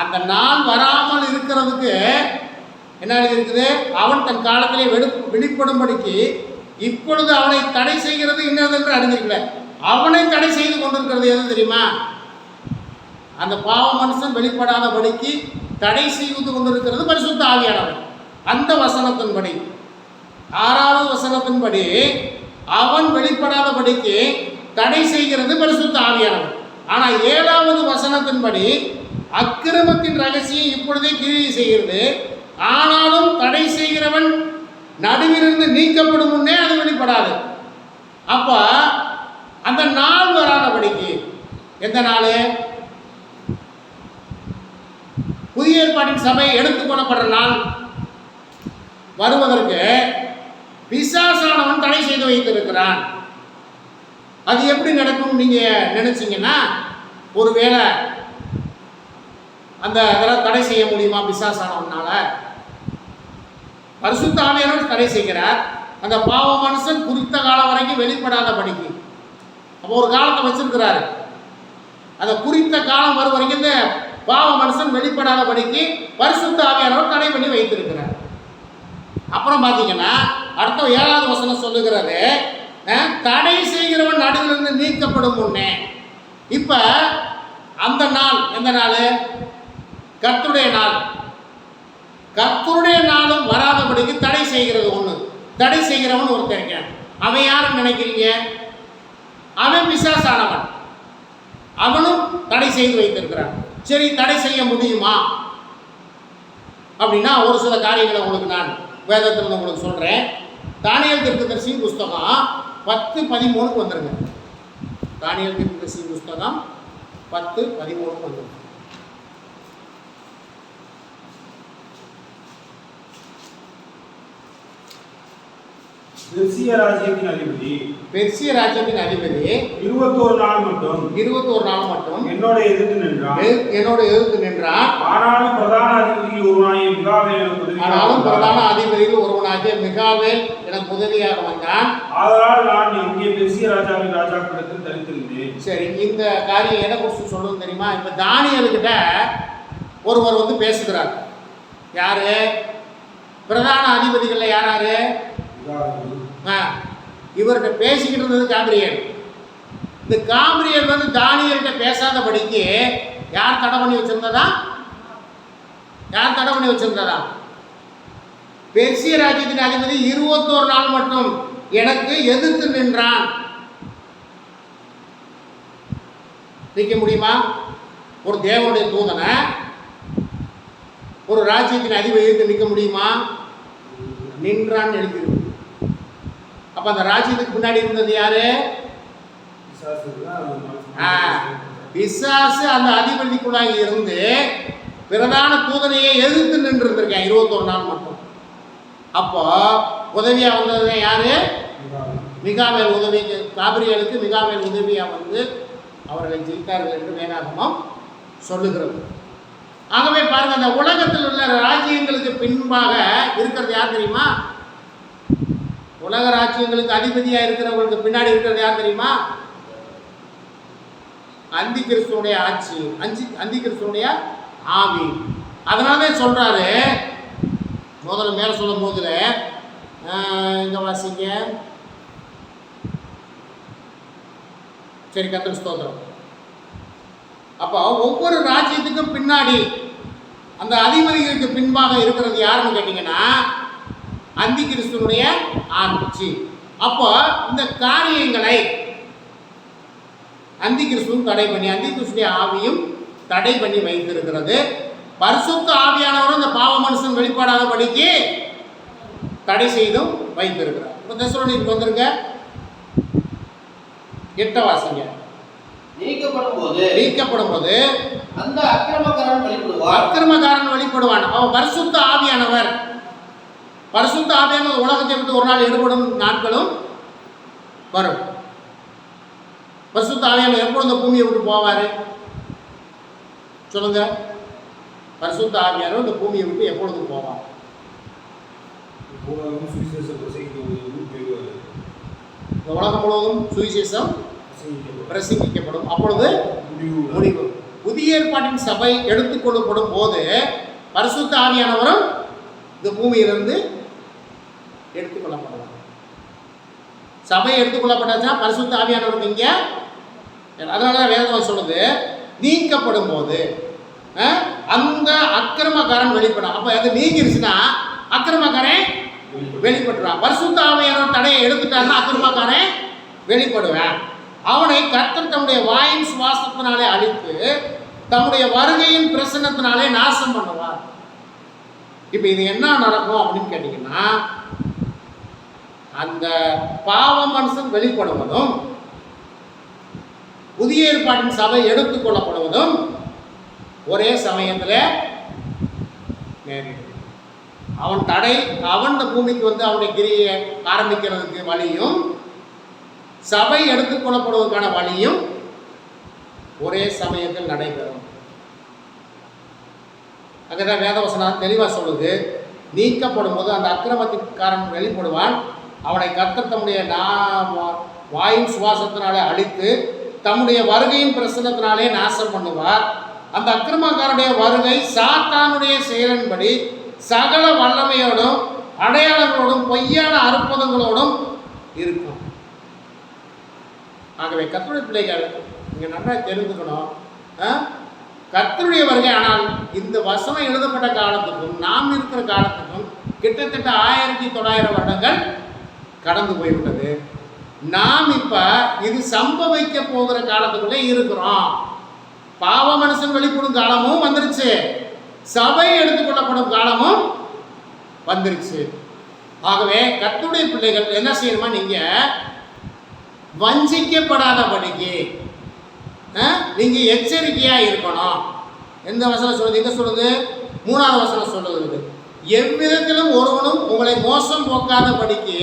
அந்த நாள் வராமல் இருக்கிறதுக்கு என்ன இருக்குது? அவன் தன் காலத்திலே வெளிப்படும்படிக்கு இப்பொழுது அவனை தடை செய்கிறது இன்னதென்று அறிந்திருக்கல. அவனை தடை செய்து கொண்டிருக்கிறது எது தெரியுமா? அந்த பாவ மனுஷன் வெளிப்படாதபடிக்கு தடை செய்து கொண்டிருக்கிறது பரிசுத்த ஆவியானவர். அந்த வசனத்தின்படி 6வது வசனத்தின்படி அவன் வெளிப்படாதபடிக்கு தடை செய்கிறது பரிசுத்த ஆவியானவர். ஆனால் 7வது வசனத்தின்படி அக்கிரமத்தின் ரகசியம் இப்பொழுதே கிரியை செய்கிறது, ஆனாலும் தடை செய்கிறவன் நடுவிலிருந்து நீக்கப்படும் முன்னே அது வெளிப்படாது. அப்ப அந்த நாள் வராதபடிக்கு, எந்த நாள்? புதிய ஏற்பாட்டின் சபை எடுத்துக்கொள்ளப்படுற நாள் வருவதற்கு பிசாசானவன் தடை செய்து வைத்திருக்கிறான். அது எப்படி நடக்கும் நீங்க நினைச்சீங்கன்னா, ஒருவேளை அந்த அதெல்லாம் தடை செய்ய முடியுமா பிசாசானவனால? பரிசுத்த ஆவியானவர் தடை செய்கிறார். அந்த பாவ மனுஷன் குறித்த காலம் வரைக்கும் வெளிப்படாதபடிக்கு. அப்போ ஒரு காலத்தை வச்சிருக்கிறாரு. அந்த குறித்த காலம் வரும் வரைக்கும் இந்த பாவ மனுஷன் வெளிப்படாதபடிக்கு பரிசுத்த ஆவியானவர் தடை பண்ணி வைத்திருக்கிறார். அப்புறம் பார்த்தீங்கன்னா அடுத்த 7வது வசனம் சொல்லுகிறது, தடை செய்கிறவன் நடுவிலிருந்து நீக்கப்படும் முன்னே. இப்ப அந்த நாள் எந்த நாள்? கர்த்தருடைய நாள். கர்த்தருடைய நாளும் வராதபடிக்கு தடை செய்கிறது ஒன்று. தடை செய்கிறவன் ஒருத்தன் இருக்கான். அவன் யாருன்னு நினைக்கிறீங்க? அவன் பிசாசானவன். அவனும் தடை செய்து வைத்திருக்கிறான். சரி, தடை செய்ய முடியுமா அப்படின்னா ஒரு சில காரியங்களை உங்களுக்கு நான் வேதத்திலிருந்து உங்களுக்கு சொல்றேன். தானியேல் தீர்க்கதரிசி புஸ்தகம் 10:13 வந்துருங்க. தானியேல் தீர்க்கதரிசி புஸ்தகம் 10:13 வந்துருங்க. பெர்சிய ராஜ்யத்தின் அதிபதி 21 நாள் மட்டும் என்னோட எதிர்த்து நின்றான். ஆனாலும் பிரதான அதிபதியில் ஒருவனாகிய மிகாவேல் எனக்கு உதவியாக வந்தான். ஆதலால் நான் அங்கே பெர்சிய ராஜாவின் ராஜாக்களிடத்தில் தரித்திருந்தேன். சரி, இந்த காரியம் எதை குறித்து சொல்லணும் தெரியுமா? இப்ப தானியேலுக்கிட்ட ஒருவர் வந்து பேசுகிறார். யாரு? பிரதான அதிபதிகள்ல யாராரு? இவர்கிட்ட பேசிக்கிட்டு இருந்தது காபிரியல். இந்த காபிரியல் வந்து தானியேல்கிட்ட பேசாதபடிக்கு யார் தடை பண்ணி வச்சிருந்ததா? பெர்சிய ராஜ்யத்தின் அதிபதி 21 நாள் மட்டும் எனக்கு எதிர்த்து நின்றான். நிற்க முடியுமா? ஒரு தேவனுடைய தூதனை ஒரு ராஜ்யத்தின் அதிபதி எதிர்த்து நிற்க முடியுமா? நின்றான்னு எழுதிருக்கு. அப்ப அந்த ராஜ்யத்துக்கு முன்னாடி இருந்தது யாரு? பிசாசு அந்த அதிபதிக்குள்ளாக இருந்து பிரதான தூதனையை எதிர்த்து நின்று இருந்திருக்கேன் 21 நாள் மட்டும். அப்போ உதவியா வந்தது யாரு? மிகாவேல் உதவி. காபிரியலுக்கு மிகாவேல் உதவியா வந்து அவர்களை ஜெயித்தார்கள் என்று வேதாகமம் சொல்லுகிறது. ஆகவே பாருங்க, அந்த உலகத்தில் உள்ள ராஜ்யங்களுக்கு பின்பாக இருக்கிறது யார் தெரியுமா? உலக ராஜ்யங்களுக்கு அதிபதியா இருக்கிறவங்களுக்கு பின்னாடி இருக்கிறது யார் தெரியுமா? அந்தி கிறிஸ்துவனுடைய ஆட்சி, அந்தி கிறிஸ்துவனுடைய ஆவி. அதனாலதான் சொல்றாரு, முதல்ல மேல சொல்லும் போதுல இங்க வாசிங்க. சரி, கர்த்தருக்கு ஸ்தோத்திரம். அப்போ ஒவ்வொரு ராஜ்யத்துக்கும் பின்னாடி அந்த அதிபதிகளுக்கு பின்பாக இருக்கிறது யாருன்னு கேட்டீங்கன்னா அந்தி கிறிஸ்துவனுடைய ஆட்சி. அப்போ இந்த காரியங்களை அந்தி கிறிஸ்துவும் தடை பண்ணி, அந்தி கிறிஸ்துடைய ஆவியும் தடை பண்ணி வைத்திருக்கிறது. பரிசுத்த ஆவியானவரும் இந்த பாவ மனுஷன் வெளிப்படாதபடிக்கு தடை செய்தும் வைத்திருக்கிறார். இப்போ தெசலோனிக்கேயருக்கு வந்துருங்க, 8 வாசிங்க. நீக்கப்படும் போது அந்த அக்கிரமக்காரன் வெளிப்படுவான். அவன் பரிசுத்த ஆவியானவர். பரிசுத்த ஆவியானவர் உலகத்தை விட்டு ஒரு நாள் எடுபடும் நாட்களும் வரும். பரிசுத்த ஆவியானவர் எப்பொழுது இந்த பூமியை விட்டு போவாரு சொல்லுங்க? பரிசுத்த ஆவியானவர் இந்த பூமியை விட்டு எப்பொழுது போவார்? இந்த உலகம் முழுவதும் சுவிசேஷம் பிரசங்கிக்கப்படும். அப்பொழுது முடிவு. புதிய ஏற்பாட்டின் சபை எடுத்துக்கொள்ளப்படும் போது பரிசுத்த ஆவியானவரும் இந்த பூமியிலிருந்து எடுத்துக்கொள்ளப்படுவார். சபை எடுத்துக்கொள்ளப்பட்டாச்சுன்னா பரிசுத்த ஆவியானவருக்கு இங்க, அதனால வேதம் சொல்லுது நீக்கப்படும் போது அந்த அக்கிரமக்காரன் வெளிப்படும். அப்ப அது நீங்கிருச்சுன்னா அக்கிரமக்காரன் வெளிப்பட்டுறான். பரிசுத்த ஆவியானவர் தடையை எடுத்துட்டாருன்னா அக்கிரமக்காரன் வெளிப்படுவேன். அவனை கர்த்தர் தம்முடைய வாயின் சுவாசத்தினாலே அழித்து தம்முடைய வருகையின் பிரசன்னத்தினாலே நாசம் பண்ணுவார். இப்ப இது என்ன நடக்கும் அப்படின்னு கேட்டீங்கன்னா, அந்த பாவ மனுஷன் வெளிப்படுவதும் புதிய ஏற்பாட்டின் சபை எடுத்துக்கொள்ளப்படுவதும் ஒரே சமயத்தில் நேரிடும். அவன் இந்த பூமிக்கு வந்து அவனுடைய கிரியை ஆரம்பிக்கிறதுக்கு வழியும் சபை எடுத்துக்கொள்ளப்படுவதற்கான வழியும் ஒரே சமயத்தில் நடைபெறும். அங்கதான் வேதவசனம் தெளிவா சொல்லுது, நீக்கப்படும் போது அந்த அக்கிரமத்திற்காரன் வெளிப்படுவான். அவனை கர்த்தர் தம்முடைய வாயின் சுவாசத்தினாலே அழித்து தம்முடைய வருகையின் பிரசன்னத்தினாலே நாசம் பண்ணுவார். அந்த அக்கிரமக்காரனுடைய வருகை சாத்தானுடைய செயலின்படி சகல வல்லமையோடும் அடையாளங்களோடும் பொய்யான அற்புதங்களோடும் இருக்கும். ஆகவே கர்த்தருடைய பிள்ளைகள் இங்க நல்லா தெரிந்துக்கணும், கர்த்தருடைய வருகை. ஆனால் இந்த வசனம் எழுதப்பட்ட காலத்துக்கும் நாம் இருக்கிற காலத்துக்கும் கிட்டத்தட்ட 1900 வருடங்கள் கடந்து போய்விட்டது. நாம் இப்ப இது சம்பவிக்க போகிற காலத்துக்குள்ளே இருக்கிறோம். பாவ மனுஷன் வெளிப்படும் காலமும் வந்துருச்சு, சபை எடுத்துக்கொள்ளப்படும் காலமும் வந்துருச்சு. ஆகவே கர்த்தருடைய பிள்ளைகள் என்ன செய்யணுமா, நீங்க வஞ்சிக்கப்படாதபடிக்கு நீங்க எச்சரிக்கையா இருக்கணும். எந்த வசனம் சொல்லுது? எங்க சொல்லுது? 3வது வசனம் சொல்லுது, எவ்விதத்திலும் ஒருவனும் உங்களை மோசம் போக்காதபடிக்கு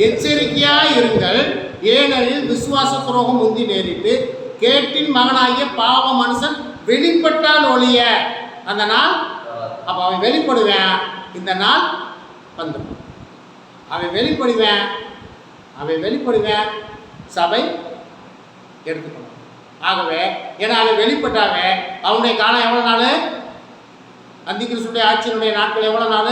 எச்சரிக்கையா இருங்கள். ஏனெனில் விசுவாச துரோகம் முந்தி நேரிட்டு கேட்டின் மகனாகிய பாவ மனுஷன் வெளிப்பட்டால் ஒழிய அந்த நாள், அப்ப அவன் வெளிப்படுவேன், இந்த நாள் வந்துடும். அவன் வெளிப்படுவேன், சபை எடுத்துக்கணும். ஆகவே ஏன்னா அவன் வெளிப்பட்டாங்க, அவனுடைய காலம் எவ்வளவு நாள்? அந்திகிறிஸ்துடைய ஆட்சியினுடைய நாட்கள் எவ்வளவு நாள்?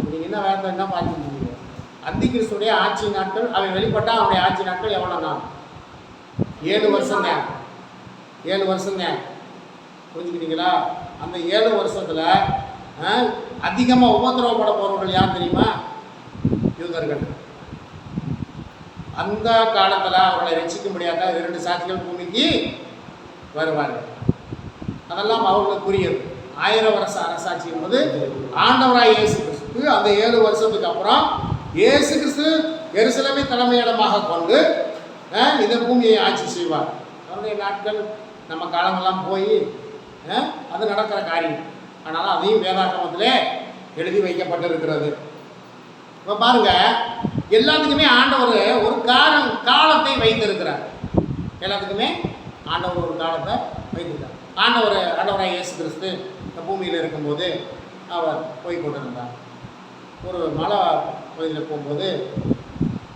நீங்க என்ன வேற என்ன பார்த்துருக்கீங்க? அந்திகிறிஸ்துடைய ஆட்சி நாட்கள், அவன் வெளிப்பட்டா அவனுடைய ஆட்சி நாட்கள் எவ்வளவு நாள்? 7 வருஷம் தான். 7 வருஷம் தான். புரிஞ்சுக்கிட்டீங்களா? அந்த 7 வருஷத்துல அதிகமாக உபத்திரவப்பட போறவர்கள் யார் தெரியுமா? யூதர்கள். அந்த காலத்தில் அவர்களை ரட்சிக்க முடியாத 2 சாட்சிகள் பூமிக்கு வருவார்கள். அதெல்லாம் அவர்களுக்குரியது. 1000 வருஷ அரசாட்சி என்பது ஆண்டவராய் இயேசு கிறிஸ்து. அந்த 7 வருஷத்துக்கு அப்புறம் இயேசு கிறிஸ்து எருசலேமை தலைமையிடமாக கொண்டு இந்த பூமியை ஆட்சி செய்வார். அவருடைய நாட்கள் நம்ம காலங்கள்லாம் போய் அது நடக்கிற காரியம். ஆனால் அதையும் வேதாகமத்திலே எழுதி வைக்கப்பட்டிருக்கிறது. இப்போ பாருங்க, எல்லாத்துக்குமே ஆண்டவர் ஒரு காலத்தை வைத்திருக்கிறார். எல்லாத்துக்குமே ஆண்டவர் ஒரு காலத்தை வைத்திருக்கிறார். ஆண்டவராய் இயேசு கிறிஸ்து இந்த பூமியில் இருக்கும்போது அவர் போய் கொண்டிருந்தார். ஒரு மலை பகுதியில் போகும்போது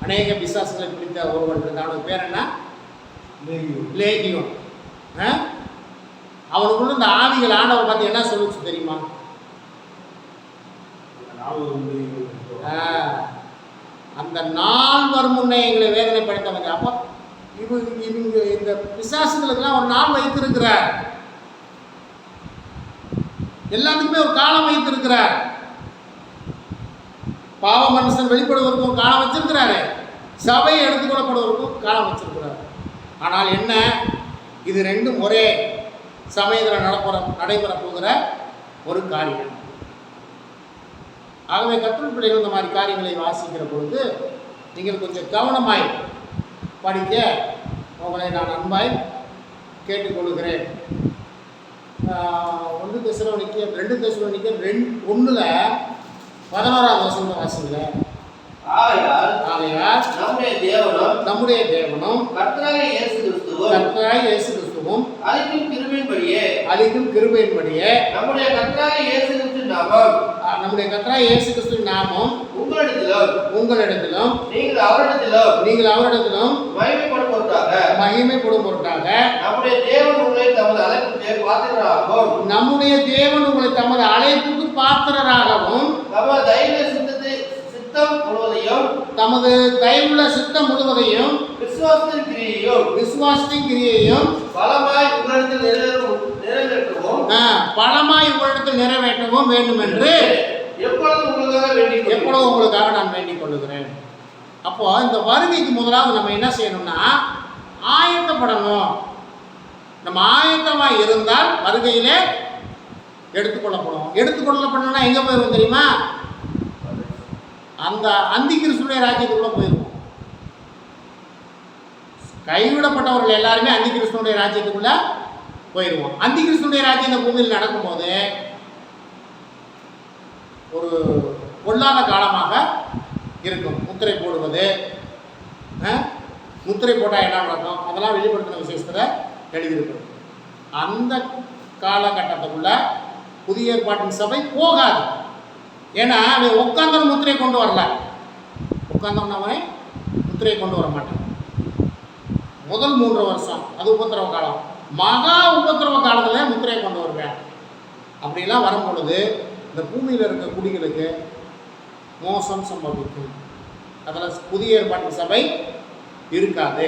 அநேக பிசாசுகளை பிடித்த ஒருவன் இருந்தான். அவனுக்கு பேர் என்ன? லேகியோன். அவனுக்குள்ள இந்த ஆவிகள் ஆண்டவர் பார்த்து என்ன சொல்லுச்சு தெரியுமா? அந்த நாள் வரும் முன்னே எங்களை வேதனைப்படுத்தவங்க. அப்போ இவங்க இந்த பிசாசுகளுக்கெல்லாம் ஒரு நாள் வைத்திருக்கிறார். எல்லாத்துக்குமே ஒரு காலம் வைத்திருக்கிறார். பாவ மனுஷன் வெளிப்படுவதற்கும் ஒரு காலம் வச்சிருக்கிறாரு, சபையை எடுத்துக்கொள்ளப்படுவதற்கும் காலம் வச்சிருக்கிறார். ஆனால் என்ன, இது ரெண்டும் ஒரே சமயத்தில் நடைபெற போகிற ஒரு காரியம். ஆகவே கர்த்தருடைய பிள்ளைகள் இந்த மாதிரி காரியங்களை வாசிக்கிற பொழுது நீங்கள் கொஞ்சம் கவனமாய் படிக்க உங்களை நான் அன்பாய் கேட்டுக்கொள்கிறேன். 2 தெசலோனிக்கேயர் 2:1 வசனம் வாசிங்க. ஆகையால் நம்முடைய தேவனும் கர்த்தராகிய இயேசு கிறிஸ்துவும் அளிக்கும் கிருபையின்படியே நம்முடைய கர்த்தராகிய இயேசு கிறிஸ்துவின் நாமம் நம்முடைய கர்த்தராகிய இயேசு கிறிஸ்துவின் நாமம் உங்களிடத்திலும் நீங்கள் அவரிடத்திலும் மகிமைப்படும் பொருட்டாக நம்முடைய தேவன் உங்களை தமது அழைப்புக்கு பாத்திரராகவும் தமது தயவுள்ள சித்தம் முழுவதையும் விசுவாசத்தின் கிரியையும் பலமாய் உங்களிடத்தில் நிறைவேற்றவும் வேண்டும் என்று எப்பொழுதும் உங்களுக்காக நான் வேண்டிக் கொள்ளுகிறேன். அப்போ இந்த வருகைக்கு முதலாவது நம்ம என்ன செய்யணும்னா ஆயத்தப்படணும். நம்ம ஆயத்தமாக இருந்தால் வருகையிலே எடுத்துக்கொள்ளப்படும். எடுத்துக்கொள்ளப்படணும்னா எங்கே போயிடும் தெரியுமா? அந்த அந்தி கிறிஸ்துடைய ராஜ்யத்துக்குள்ள போயிடுவோம். கைவிடப்பட்டவர்கள் எல்லாருமே அந்தி கிறிஸ்துடைய ராஜ்யத்துக்குள்ள போயிடுவோம். அந்தி கிறிஸ்துடைய ராஜ்யம் இந்த பூமியில் நடக்கும்போது ஒரு பொல்லாத காலமாக இருக்கும். முத்திரை போடுவது, முத்திரை போட்டால் என்ன நடக்கும் அதெல்லாம் வெளிப்படுத்தின விசேஷத்தில் எழுதியிருக்கிறது. அந்த காலகட்டத்துக்குள்ள புதிய ஏற்பாட்டின் சபை போகாது. ஏன்னா அவன் உட்கார்ந்தவன் முத்திரை கொண்டு வரல. உட்கார்ந்தவனவன் முத்திரை கொண்டு வர மாட்டான். முதல் 3 வருஷம் அது உபத்திரவ காலம். மகா உபத்திரவ காலத்தில் முத்திரையை கொண்டு வருவேன். அப்படிலாம் வரும் பொழுது இந்த பூமியில் இருக்க குடிகளுக்கு மோசம் சம்பவிக்கும். அதில் புதிய ஏற்பாட்டு சபை இருக்காது.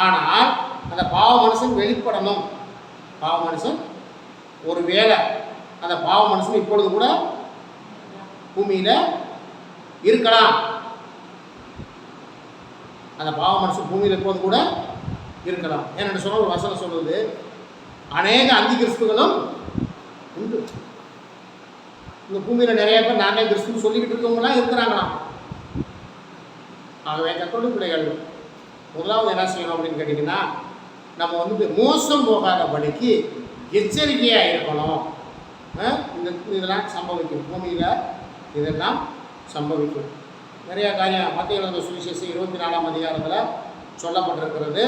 ஆனால் அந்த பாவ மனுஷன் வெளிப்படணும். பாவ மனுஷன் ஒரு வேளை அந்த பாவ மனுஷன் இப்பொழுது கூட பூமியில் இருக்கலாம். அந்த பாவ மனுஷன் பூமியில் இப்போது கூட இருக்கலாம். ஏன்னு சொன்ன ஒரு வசனம் சொல்லுது, அநேக அந்தி கிறிஸ்துகளும் உண்டு. இந்த பூமியில் நிறைய பேர் நானே கிறிஸ்துன்னு சொல்லிக்கிட்டு இருக்கவங்களாம் இருக்கிறாங்களாம். ஆகவே கர்த்தருடைய பிள்ளைகள் முதலாவது என்ன செய்யணும் அப்படின்னு கேட்டிங்கன்னா, நம்ம மோசம் போகாதபடிக்கு எச்சரிக்கையாக இருக்கணும். இதெல்லாம் சம்பவிக்கும். பூமியில் இதெல்லாம் சம்பவிக்கும். நிறைய காரியம் மத்திய எழுதின சுவிசேஷம் 24ஆம் அதிகாரத்தில் சொல்லப்பட்டிருக்கிறது.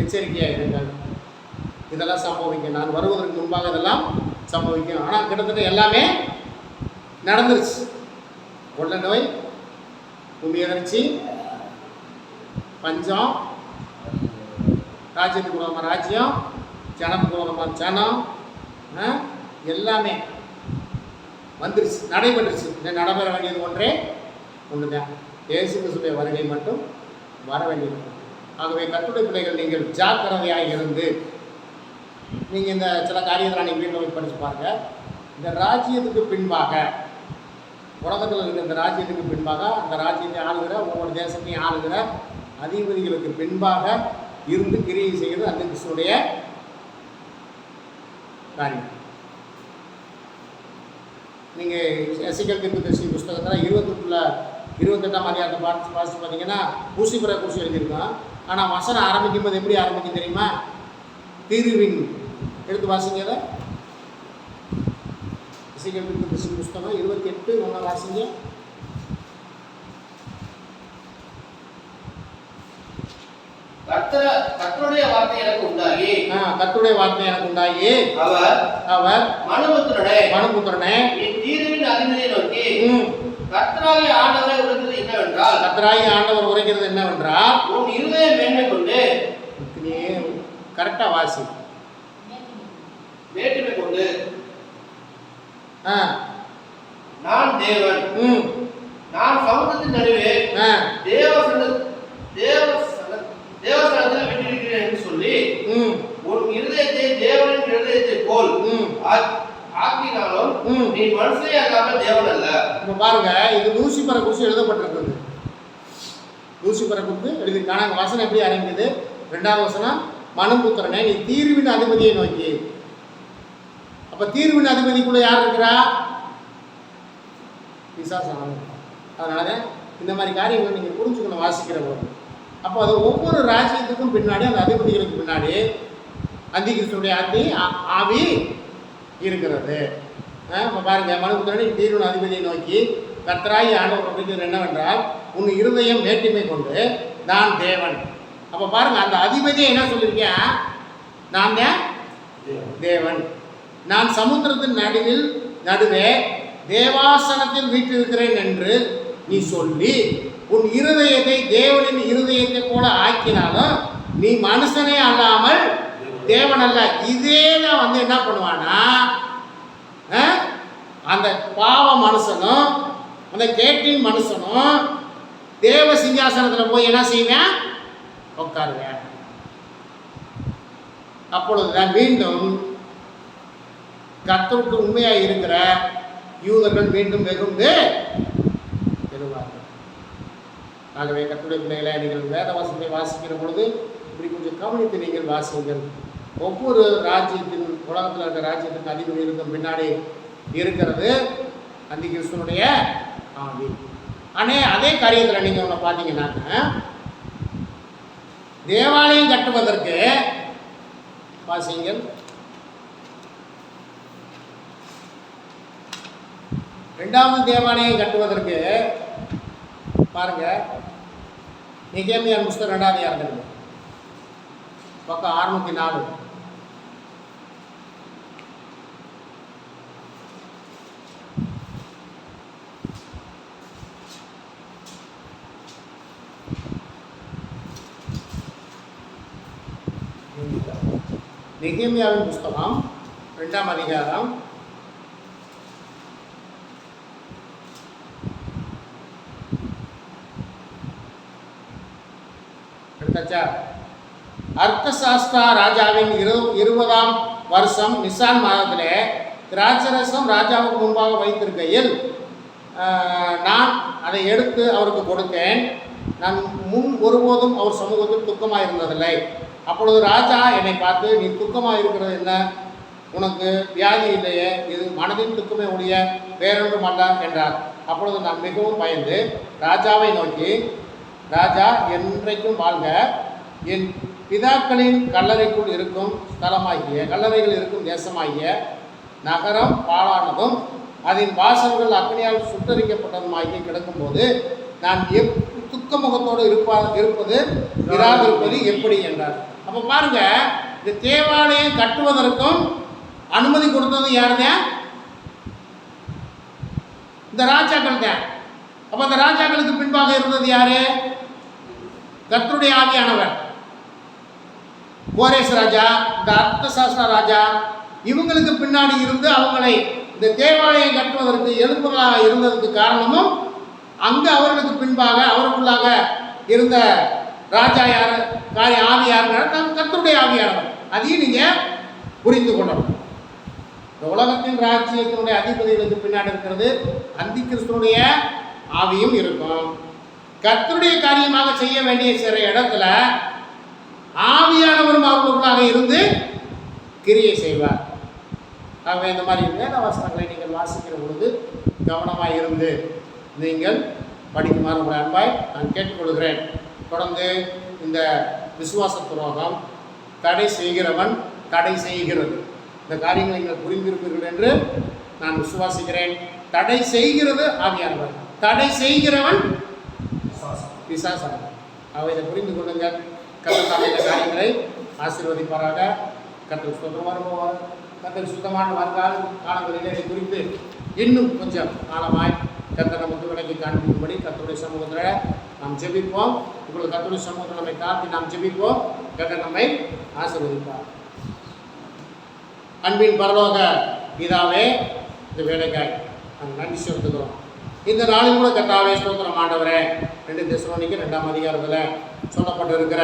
எச்சரிக்கையாக இருங்கள், இதெல்லாம் சம்பவிக்கும். நான் வருவதற்கு முன்பாக இதெல்லாம் சம்பவிக்கும். ஆனால் கிட்டத்தட்ட எல்லாமே நடந்துருச்சு. கொள்ள நோய், பூமி அதிர்ச்சி, பஞ்சம், ராஜ்யத்துக்கு விரோதமாக ராஜ்யம், ஜனத்துக்கு விரோதமாக ஜனம், எல்லாமே வந்துருச்சு, நடைபெற்றுச்சு. நடைபெற வேண்டியது ஒன்று தான், இயேசு கிறிஸ்துவின் வருகை மட்டும் வர வேண்டியது. ஆகவே கர்த்தருடைய பிள்ளைகள் நீங்கள் ஜாக்கிரதையாக இருந்து நீங்கள் இந்த சில காரியத்தில் நீங்கள் வீட்டில் போய் படித்து பாருங்கள். இந்த ராஜ்யத்துக்கு பின்பாக, உலகத்தில் இருக்கிற இந்த ராஜ்யத்துக்கு பின்பாக, அந்த ராஜ்யத்தை ஆளுகிற ஒவ்வொரு தேசத்தையும் ஆளுகிற அதிபதிகளுக்கு பின்பாக இருந்து கிரியை செய்கிறது அந்த கிறிஸ்துடைய காரியம். நீங்கள் எசேக்கியேல் தீர்க்கதரிசி புஸ்தகத்தில் 28ஆம் அதிகாரத்தை பார்த்து பார்த்தீங்கன்னா ஊசிபுர குறிச்சி எழுதியிருக்கோம். ஆனால் வசனம் ஆரம்பிக்கும் போது எப்படி ஆரம்பிக்கும் தெரியுமா? தீர்வின் எடுத்து வாசிங்க. அதை எசேக்கியேல் தீர்க்கதரிசி புஸ்தகம் 28 வாசிங்க. கர்த்தருடைய வார்த்தை எனக்கு உண்டாகி, கர்த்தருடைய வார்த்தை எனக்கு உண்டாகி, அவர் மனுபுத்திரனே நீ தீர்வின் அதிபதியை நோக்கி, கர்த்தராகிய ஆண்டவரை உரைக்கிறது என்னவென்றால், கர்த்தராகிய ஆண்டவர் உரைக்கிறது என்னவென்றால், உன் இருதயம் மேன்மை கொண்டு, நீ கரெக்டா வாசி, மேன்மை கொண்டு, நான் தேவன், நான் சமுத்திரத்தின் நடுவே தேவஸ்தானத்தில் விட்டிருக்கிறேன் என்று சொல்லி, உன் இருதயத்தை தேவனின் இருதயத்தை போல் ஆக்கினாலும் நீ மனுஷனே ஆகாமல் தேவன் அல்ல. இப்ப பாருங்க, இது லூசிபரை குறித்து எழுதப்பட்டிருக்கிறது. லூசிபரை குறித்து எழுதியிருக்காங்க. வசனம் எப்படி ஆரம்பிக்குது? 2வது வசனம், மனுபுத்திரனே நீ தீர்வின் அதிபதியை நோக்கி. அப்ப தீர்வின் அதிபதிக்குள்ள யார் இருக்கிறா? பிசாசு. அதனால இந்த மாதிரி காரியங்களை நீங்கள் புரிஞ்சுக்கணும் வாசிக்கிற போது. அப்போ அது ஒவ்வொரு ராஜ்யத்துக்கும் பின்னாடி, அந்த அதிபதிகளுக்கு பின்னாடி அந்தி கிறிஸ்துடைய ஆவி இருக்கிறது. இப்போ பாருங்கள், மனுபுத்திரனை தீர்வின் அதிபதியை நோக்கி கர்த்தராகிய ஆண்டவர் உரைக்கிறது என்னவென்றால், உன் இருதயம் மேட்டிமை கொண்டு நான் தேவன். அப்போ பாருங்கள், அந்த அதிபதியை என்ன சொல்லியிருக்கேன்? நான் தேவன், நான் சமுத்திரத்தின் நடுவில் நடுவே தேவாசனத்தில் வீற்றிருக்கிறேன் என்று நீ சொல்லி உன் இருதயத்தை தேவனின் இருதயத்தை போல ஆக்கினாலும் நீ மனுஷனே அல்லாமல் தேவன் அல்ல. இதே தான் வந்து என்ன பண்ணுவானா, அந்த பாவ மனுஷனும் அந்த கேட்டின் மனுஷனும் தேவ சிங்காசனத்தில் போய் என்ன செய்வேன், உட்காருவேன். அப்பொழுதுதான் மீண்டும் கர்த்தருக்கு உண்மையாக இருக்கிற யூதர்கள் மீண்டும் வெகுண்டு பெறுவார்கள். ஆகவே கர்த்தருடைய பிள்ளைகளை நீங்கள் வேத வசனத்தை வாசிக்கிற பொழுது இப்படி கொஞ்சம் கவனித்து நீங்கள் வாசிங்கள். ஒவ்வொரு ராஜ்யத்தின் உலகத்தில் இருக்கிற ராஜ்யத்தின் அதிபதி இருக்கும் பின்னாடி இருக்கிறது அந்தி கிறிஸ்துவனுடைய ஆவி. அதே காரியத்தில் நீங்கள் ஒன்று பார்த்தீங்கன்னா, தேவாலயம் கட்டுவதற்கு வாசிங்கள், இரண்டாவது தேவாலயம் கட்டுவதற்கு பாருங்க, நெகேமியா புஸ்தகம் 2ஆம் அதிகாரம் பக்கம் 604. நெகேமியாவின் புஸ்தகம் 2ஆம் அதிகாரம் 2 அர்த்தசாஸ்தா ராஜாவின் 20ஆம் வருஷம் நிசான் மாதத்திலே திராட்சரசம் ராஜாவுக்கு முன்பாக வைத்திருக்கையில் நான் அதை எடுத்து அவருக்கு கொடுத்தேன். நான் முன் ஒருபோதும் அவர் சமூகத்தில் துக்கமாக இருந்ததில்லை. அப்பொழுது ராஜா என்னை பார்த்து, நீ துக்கமாக இருக்கிறது என்ன, உனக்கு வியாதி இல்லையே, இது மனதின் துக்கமே ஒழிய வேறொன்றும் அல்ல என்றார். அப்பொழுது நான் மிகவும் பயந்து ராஜாவை நோக்கி, ராஜா என்றைக்கும் வாழ்க, என் பிதாக்களின் கல்லறைக்குள் இருக்கும் ஸ்தலமாகிய கல்லறைகள் இருக்கும் தேசமாகிய நகரம் பாழானதும் அதன் வாசல்கள் அக்னியால் சுட்டரிக்கப்பட்டதுமாகி கிடக்கும்போது நான் துக்க முகத்தோடு இருப்பது இராதிருப்பது எப்படி என்றார். அப்போ பாருங்க, இந்த தேவாலயம் கட்டுவதற்கும் அனுமதி கொடுத்தது யாருங்க? இந்த ராஜாக்கள் தான். அப்போ அந்த ராஜாக்களுக்கு பின்பாக இருந்தது யாரு? கர்த்தருடைய ஆவியானவர். கோரேஸ் ராஜா, இந்த அர்த்தசாஸ்திர ராஜா, இவங்களுக்கு பின்னாடி இருந்து அவங்களை இந்த தேவாலயம் கட்டுவதற்கு எழுப்புதலாக இருந்ததுக்கு காரணமும் அங்கு அவர்களுக்கு பின்பாக அவர்களுக்குள்ளாக இருந்த ராஜா யார், ஆவி யாருன்னா கர்த்தருடைய ஆவியானவர். அதையும் நீங்கள் புரிந்து கொள்ளணும். இந்த உலகத்தின் ராஜ்யத்தினுடைய அதிபதிகளுக்கு பின்னாடி இருக்கிறது அந்தி கிறிஸ்துவனுடைய ஆவியும் இருக்கும். கர்த்தருடைய காரியமாக செய்ய வேண்டிய சில இடத்துல ஆவியானவரும் அவர்களுக்குள்ளாக இருந்து கிரியை செய்வார். ஆகவே இந்த மாதிரி வேத வசனங்களை நீங்கள் வாசிக்கிற பொழுது கவனமாக இருந்து நீங்கள் படிக்குமாறு உங்கள் அன்பாய் நான் கேட்டுக்கொள்கிறேன். தொடர்ந்து இந்த விசுவாச துரோகம் தடை செய்கிறவன் தடை செய்கிறது, இந்த காரியங்களை நீங்கள் புரிந்திருப்பீர்கள் என்று நான் விசுவாசிக்கிறேன். தடை செய்கிறது ஆவியானவர், தடை செய்கிறவன் பிசாசானவர். அவை இதை புரிந்து கொள்ளுங்கள். கர்த்தர் இந்த காரியங்களை ஆசீர்வதிப்பாராக. கர்த்தர் சுத்தமாக கர்த்தர் சுத்தமான காலங்களிலே குறித்து இன்னும் கொஞ்சம் காலமாய் கர்த்தர் நமக்கு விளக்கி காண்பிக்கும்படி கர்த்தருடைய சமூகத்தில் நாம் ஜெபிப்போம். உங்களுக்கு கர்த்தருடைய சமூகத்தில் நம்மை காத்தி நாம் ஜெபிப்போம். கர்த்தர் நம்மை ஆசீர்வதிப்பார். அன்பின் பரலோக பிதாவே, இந்த வேலைக்காய் நாங்கள் நன்றி செலுத்துகிறோம். இந்த நாளில் கூட கர்த்தாவே ஸ்தோத்திரம் ஆண்டவரே. 2 தெசலோனிக்கர் 2ஆம் அதிகாரத்தில் சொல்லப்பட்டிருக்கிற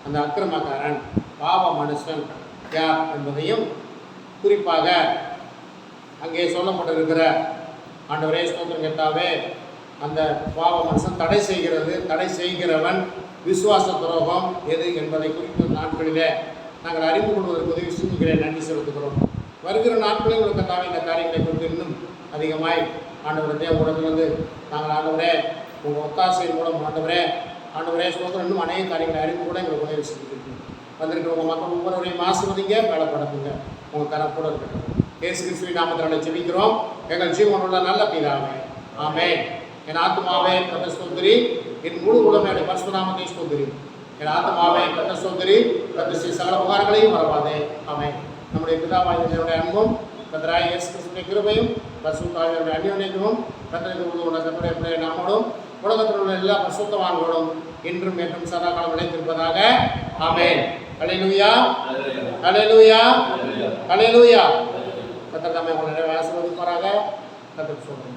அந்த அக்கிரமக்காரன் பாவ மனுஷன் யார் என்பதையும் குறிப்பாக அங்கே சொல்லப்பட்டிருக்கிற ஆண்டவரே ஸ்தோத்திரம் கர்த்தாவே, அந்த பாவ மனுஷன் தடை செய்கிறவன் விசுவாச துரோகம் எது என்பதை குறித்த நாட்களிலே நாங்கள் அறிந்து கொள்வதற்கு உதவி செய்கிறேன். நன்றி செலுத்துகிறோம். வருகிற நாட்களில் உங்களுக்கு கர்த்தாவே இந்த காரியங்களை குறித்து இன்னும் அதிகமாய் ஆண்டவரே உடனிருந்து நாங்கள் ஆண்டவரே உங்கள் ஒத்தாசையின் மூலம் ஆண்டவரே ஸ்தோத்திரம் இன்னும் அநேக காரியங்களை அறிந்து கூட எங்களுக்கு உதவி செஞ்சுருக்கீங்க. வந்திருக்கிற உங்கள் மக்கள் ஒவ்வொருவரையும் ஆசீர்வதிங்க, வேலைப்படுத்துங்க. உங்கள் கரம் கூட இருக்கட்டும். இயேசு கிறிஸ்துவின் நாமத்தினாலே ஜெபிக்கிறோம் எங்கள் ஜீவனுள்ள நல்ல பிதாவே, ஆமென். என் ஆத்துமாவே கர்த்தர் ஸ்தோத்திரி, என் முழு உலகமே பரிசுத்த நாமத்தை ஸ்தோத்திரி. என் ஆத்துமாவே கர்த்தர் ஸ்தோத்திரி, கர்த்தர் செய்த சகல உபகாரங்களையும் மறவாதே, ஆமென். நம்முடைய பிதாவாகிய தேவனுடைய அன்பும் கர்த்தராகிய இயேசு கிறிஸ்துவின் கிருபையும் பரிசுத்த ஆவியானவருடைய அந்யோன்யமும் கர்த்தருக்கு உதவுகிற கர்த்தருடைய நம்மோடும் உலகத்தில் உள்ள எல்லா பரிசுத்தவான்களோடும் இன்றும் என்றும் சதா காலம் நிலைத்திருப்பதாக. ஆமென். அல்லேலூயா, அல்லேலூயா, அல்லேலூயா. கர்த்தர் நம்மை உங்களை ஆசீர்வதிப்பாராக. கர்த்தருக்கு ஸ்தோத்திரம்.